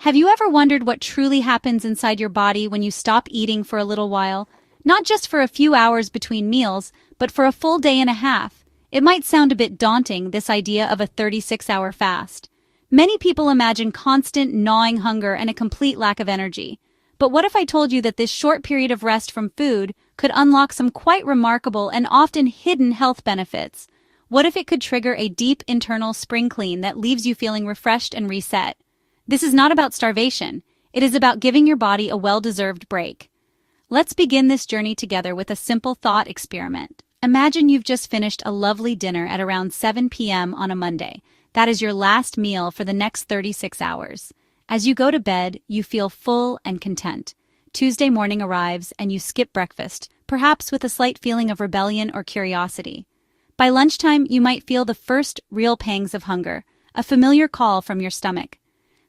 Have you ever wondered what truly happens inside your body when you stop eating for a little while? Not just for a few hours between meals, but for a full day and a half. It might sound a bit daunting, this idea of a 36-hour fast. Many people imagine constant, gnawing hunger and a complete lack of energy. But what if I told you that this short period of rest from food could unlock some quite remarkable and often hidden health benefits? What if it could trigger a deep internal spring clean that leaves you feeling refreshed and reset? This is not about starvation. It is about giving your body a well-deserved break. Let's begin this journey together with a simple thought experiment. Imagine you've just finished a lovely dinner at around 7 p.m. on a Monday. That is your last meal for the next 36 hours. As you go to bed, you feel full and content. Tuesday morning arrives and you skip breakfast, perhaps with a slight feeling of rebellion or curiosity. By lunchtime, you might feel the first real pangs of hunger, a familiar call from your stomach.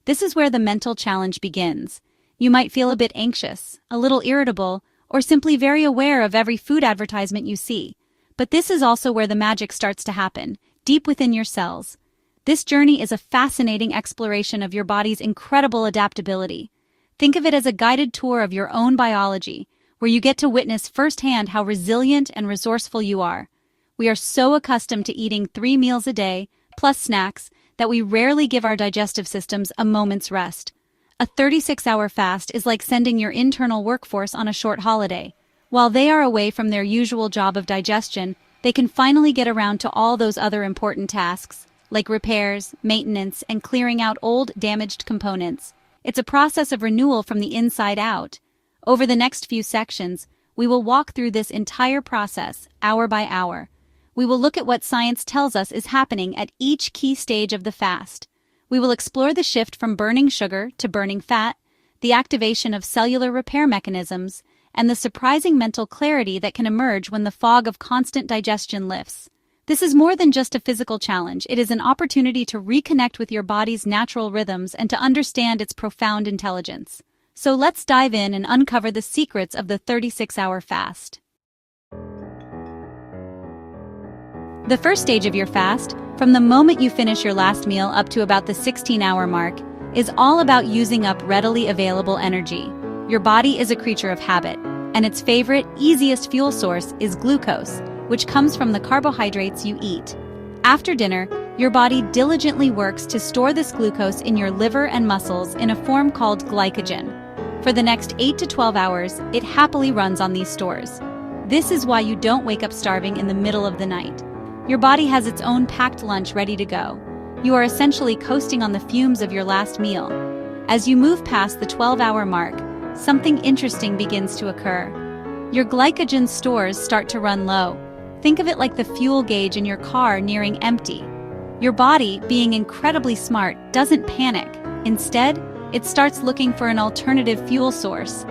This is where the mental challenge begins. You might feel a bit anxious, a little irritable, or simply very aware of every food advertisement you see. But this is also where the magic starts to happen, deep within your cells. This journey is a fascinating exploration of your body's incredible adaptability. Think of it as a guided tour of your own biology, where you get to witness firsthand how resilient and resourceful you are. We are so accustomed to eating 3 meals a day, plus snacks, that we rarely give our digestive systems a moment's rest. A 36-hour fast is like sending your internal workforce on a short holiday. While they are away from their usual job of digestion, they can finally get around to all those other important tasks, like repairs, maintenance, and clearing out old, damaged components. It's a process of renewal from the inside out. Over the next few sections, we will walk through this entire process, hour by hour. We will look at what science tells us is happening at each key stage of the fast. We will explore the shift from burning sugar to burning fat, the activation of cellular repair mechanisms, and the surprising mental clarity that can emerge when the fog of constant digestion lifts. This is more than just a physical challenge. It is an opportunity to reconnect with your body's natural rhythms and to understand its profound intelligence. So let's dive in and uncover the secrets of the 36-hour fast. The first stage of your fast, from the moment you finish your last meal up to about the 16-hour mark, is all about using up readily available energy. Your body is a creature of habit, and its favorite, easiest fuel source is glucose, which comes from the carbohydrates you eat. After dinner, your body diligently works to store this glucose in your liver and muscles in a form called glycogen. For the next 8 to 12 hours, it happily runs on these stores. This is why you don't wake up starving in the middle of the night. Your body has its own packed lunch ready to go. You are essentially coasting on the fumes of your last meal. As you move past the 12-hour mark, something interesting begins to occur. Your glycogen stores start to run low. Think of it like the fuel gauge in your car nearing empty. Your body, being incredibly smart, doesn't panic. Instead, it starts looking for an alternative fuel source.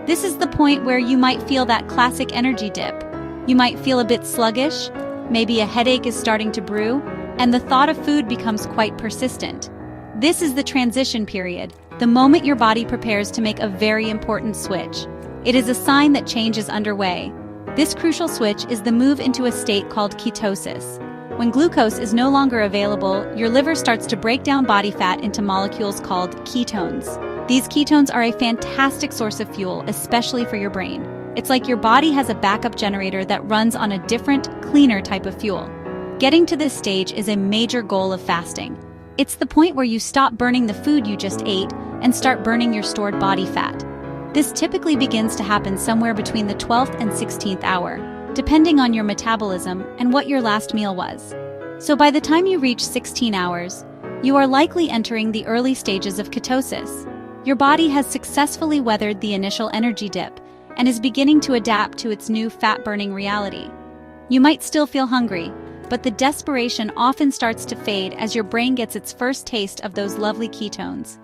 This is the point where you might feel that classic energy dip. You might feel a bit sluggish, maybe a headache is starting to brew, and the thought of food becomes quite persistent. This is the transition period, the moment your body prepares to make a very important switch. It is a sign that change is underway. This crucial switch is the move into a state called ketosis. When glucose is no longer available, your liver starts to break down body fat into molecules called ketones. These ketones are a fantastic source of fuel, especially for your brain. It's like your body has a backup generator that runs on a different, cleaner type of fuel. Getting to this stage is a major goal of fasting. It's the point where you stop burning the food you just ate and start burning your stored body fat. This typically begins to happen somewhere between the 12th and 16th hour, depending on your metabolism and what your last meal was. So by the time you reach 16 hours, you are likely entering the early stages of ketosis. Your body has successfully weathered the initial energy dip and is beginning to adapt to its new fat-burning reality. You might still feel hungry, but the desperation often starts to fade as your brain gets its first taste of those lovely ketones.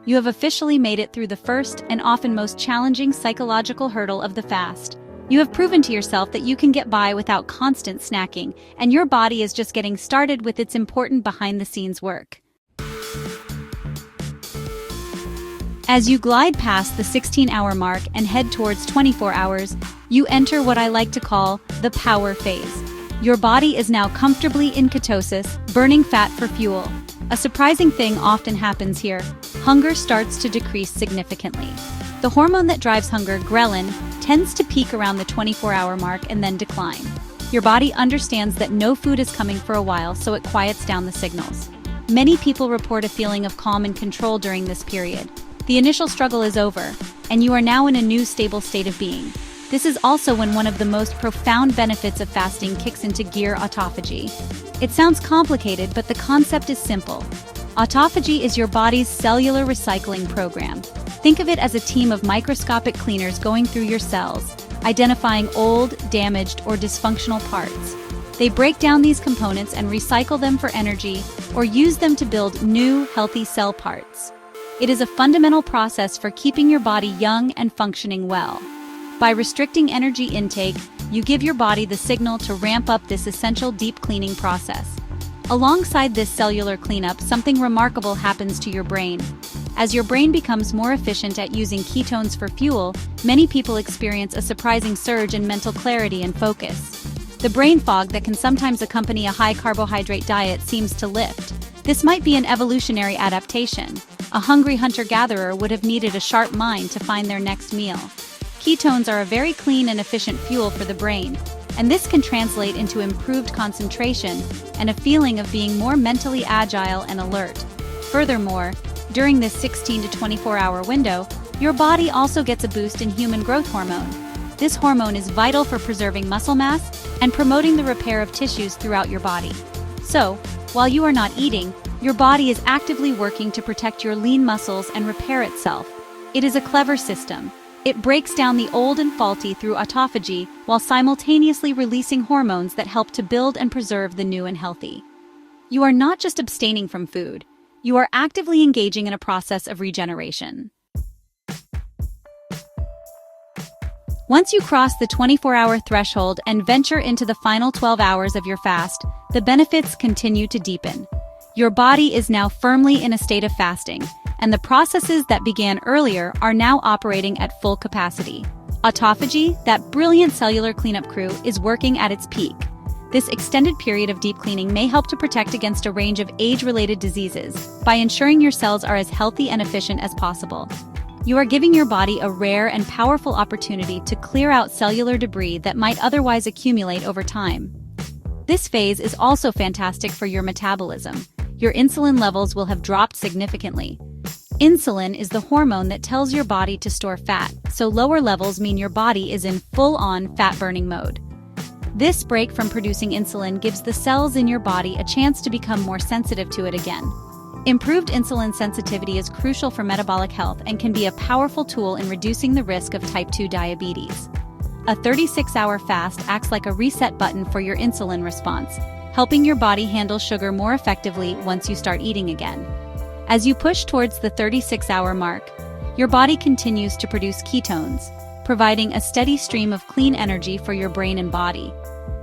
You have officially made it through the first and often most challenging psychological hurdle of the fast. You have proven to yourself that you can get by without constant snacking, and your body is just getting started with its important behind-the-scenes work. As you glide past the 16-hour mark and head towards 24 hours, you enter what I like to call the power phase. Your body is now comfortably in ketosis, burning fat for fuel. A surprising thing often happens here. Hunger starts to decrease significantly. The hormone that drives hunger, ghrelin, tends to peak around the 24-hour mark and then decline. Your body understands that no food is coming for a while, so it quiets down the signals. Many people report a feeling of calm and control during this period. The initial struggle is over, and you are now in a new stable state of being. This is also when one of the most profound benefits of fasting kicks into gear: autophagy. It sounds complicated, but the concept is simple. Autophagy is your body's cellular recycling program. Think of it as a team of microscopic cleaners going through your cells, identifying old, damaged, or dysfunctional parts. They break down these components and recycle them for energy or use them to build new, healthy cell parts. It is a fundamental process for keeping your body young and functioning well. By restricting energy intake, you give your body the signal to ramp up this essential deep cleaning process. Alongside this cellular cleanup, something remarkable happens to your brain. As your brain becomes more efficient at using ketones for fuel, many people experience a surprising surge in mental clarity and focus. The brain fog that can sometimes accompany a high-carbohydrate diet seems to lift. This might be an evolutionary adaptation. A hungry hunter-gatherer would have needed a sharp mind to find their next meal. Ketones are a very clean and efficient fuel for the brain, and this can translate into improved concentration and a feeling of being more mentally agile and alert. Furthermore, during this 16 to 24-hour window, your body also gets a boost in human growth hormone. This hormone is vital for preserving muscle mass and promoting the repair of tissues throughout your body. So, while you are not eating, your body is actively working to protect your lean muscles and repair itself. It is a clever system. It breaks down the old and faulty through autophagy while simultaneously releasing hormones that help to build and preserve the new and healthy. You are not just abstaining from food. You are actively engaging in a process of regeneration. Once you cross the 24-hour threshold and venture into the final 12 hours of your fast, the benefits continue to deepen. Your body is now firmly in a state of fasting, and the processes that began earlier are now operating at full capacity. Autophagy, that brilliant cellular cleanup crew, is working at its peak. This extended period of deep cleaning may help to protect against a range of age-related diseases by ensuring your cells are as healthy and efficient as possible. You are giving your body a rare and powerful opportunity to clear out cellular debris that might otherwise accumulate over time. This phase is also fantastic for your metabolism. Your insulin levels will have dropped significantly. Insulin is the hormone that tells your body to store fat, so lower levels mean your body is in full-on fat-burning mode. This break from producing insulin gives the cells in your body a chance to become more sensitive to it again. Improved insulin sensitivity is crucial for metabolic health and can be a powerful tool in reducing the risk of type 2 diabetes. A 36-hour fast acts like a reset button for your insulin response, helping your body handle sugar more effectively once you start eating again. As you push towards the 36-hour mark, your body continues to produce ketones, providing a steady stream of clean energy for your brain and body.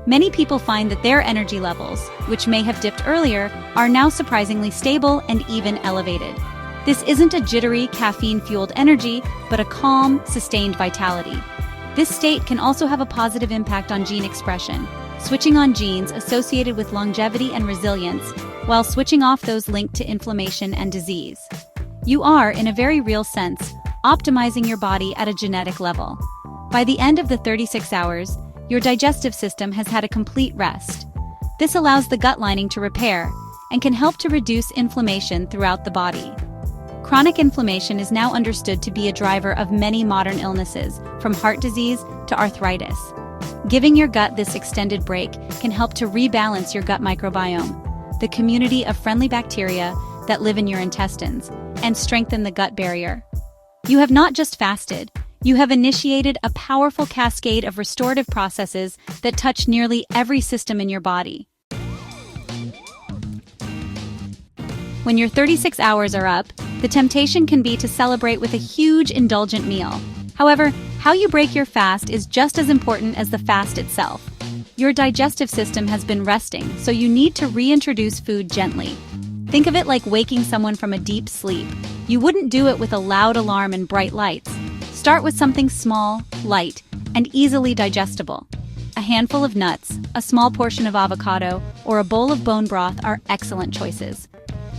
Many people find that their energy levels, which may have dipped earlier, are now surprisingly stable and even elevated. This isn't a jittery, caffeine-fueled energy, but a calm, sustained vitality. This state can also have a positive impact on gene expression, switching on genes associated with longevity and resilience, while switching off those linked to inflammation and disease. You are, in a very real sense, optimizing your body at a genetic level. By the end of the 36 hours, your digestive system has had a complete rest. This allows the gut lining to repair and can help to reduce inflammation throughout the body. Chronic inflammation is now understood to be a driver of many modern illnesses, from heart disease to arthritis. Giving your gut this extended break can help to rebalance your gut microbiome, the community of friendly bacteria that live in your intestines, and strengthen the gut barrier. You have not just fasted, you have initiated a powerful cascade of restorative processes that touch nearly every system in your body. When your 36 hours are up, the temptation can be to celebrate with a huge indulgent meal. However, how you break your fast is just as important as the fast itself. Your digestive system has been resting, so you need to reintroduce food gently. Think of it like waking someone from a deep sleep. You wouldn't do it with a loud alarm and bright lights. Start with something small, light, and easily digestible. A handful of nuts, a small portion of avocado, or a bowl of bone broth are excellent choices.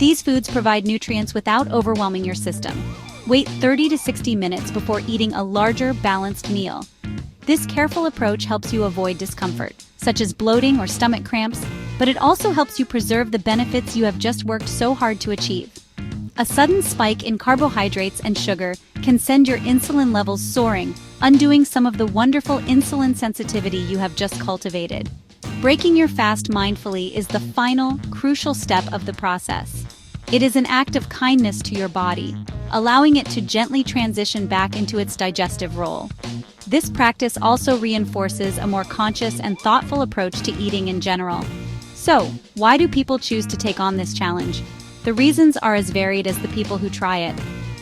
These foods provide nutrients without overwhelming your system. Wait 30 to 60 minutes before eating a larger, balanced meal. This careful approach helps you avoid discomfort, such as bloating or stomach cramps, but it also helps you preserve the benefits you have just worked so hard to achieve. A sudden spike in carbohydrates and sugar can send your insulin levels soaring, undoing some of the wonderful insulin sensitivity you have just cultivated. Breaking your fast mindfully is the final, crucial step of the process. It is an act of kindness to your body, allowing it to gently transition back into its digestive role. This practice also reinforces a more conscious and thoughtful approach to eating in general. So, why do people choose to take on this challenge? The reasons are as varied as the people who try it.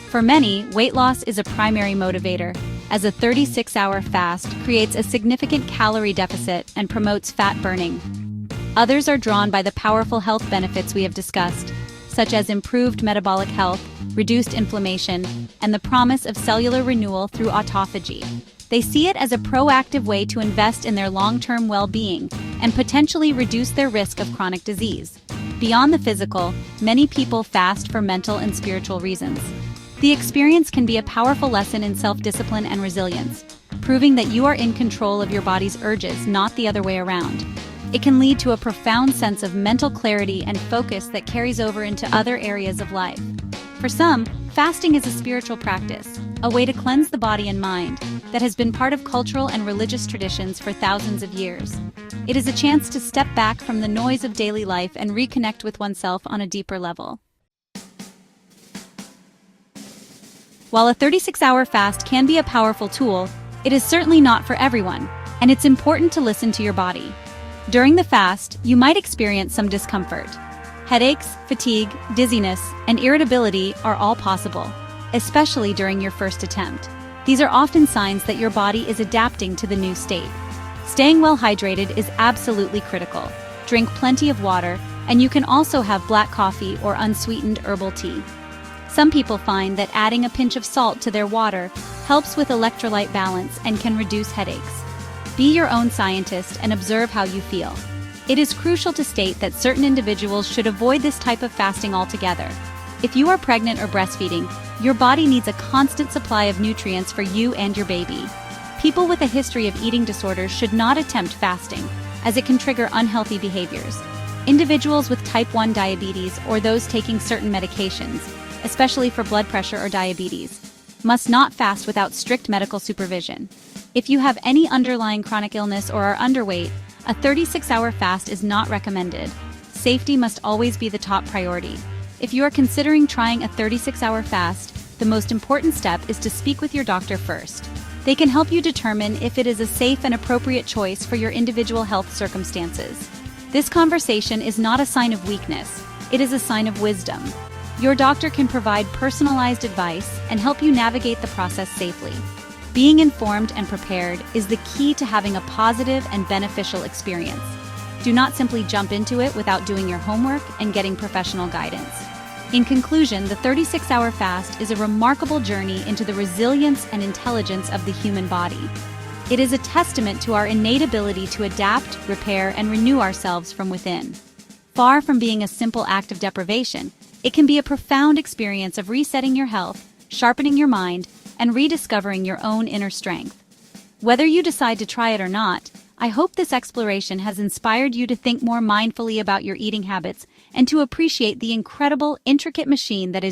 For many, weight loss is a primary motivator, as a 36-hour fast creates a significant calorie deficit and promotes fat burning. Others are drawn by the powerful health benefits we have discussed, such as improved metabolic health, reduced inflammation, and the promise of cellular renewal through autophagy. They see it as a proactive way to invest in their long-term well-being and potentially reduce their risk of chronic disease. Beyond the physical, many people fast for mental and spiritual reasons. The experience can be a powerful lesson in self-discipline and resilience, proving that you are in control of your body's urges, not the other way around. It can lead to a profound sense of mental clarity and focus that carries over into other areas of life. For some, fasting is a spiritual practice, a way to cleanse the body and mind, that has been part of cultural and religious traditions for thousands of years. It is a chance to step back from the noise of daily life and reconnect with oneself on a deeper level. While a 36-hour fast can be a powerful tool, it is certainly not for everyone, and it's important to listen to your body. During the fast, you might experience some discomfort. Headaches, fatigue, dizziness, and irritability are all possible, especially during your first attempt. These are often signs that your body is adapting to the new state. Staying well hydrated is absolutely critical. Drink plenty of water, and you can also have black coffee or unsweetened herbal tea. Some people find that adding a pinch of salt to their water helps with electrolyte balance and can reduce headaches. Be your own scientist and observe how you feel. It is crucial to state that certain individuals should avoid this type of fasting altogether. If you are pregnant or breastfeeding, your body needs a constant supply of nutrients for you and your baby. People with a history of eating disorders should not attempt fasting, as it can trigger unhealthy behaviors. Individuals with type 1 diabetes or those taking certain medications, especially for blood pressure or diabetes, must not fast without strict medical supervision. If you have any underlying chronic illness or are underweight, a 36-hour fast is not recommended. Safety must always be the top priority. If you are considering trying a 36-hour fast, the most important step is to speak with your doctor first. They can help you determine if it is a safe and appropriate choice for your individual health circumstances. This conversation is not a sign of weakness, it is a sign of wisdom. Your doctor can provide personalized advice and help you navigate the process safely. Being informed and prepared is the key to having a positive and beneficial experience. Do not simply jump into it without doing your homework and getting professional guidance. In conclusion, the 36-hour fast is a remarkable journey into the resilience and intelligence of the human body. It is a testament to our innate ability to adapt, repair, and renew ourselves from within. Far from being a simple act of deprivation, it can be a profound experience of resetting your health, sharpening your mind, and rediscovering your own inner strength. Whether you decide to try it or not, I hope this exploration has inspired you to think more mindfully about your eating habits and to appreciate the incredible, intricate machine that is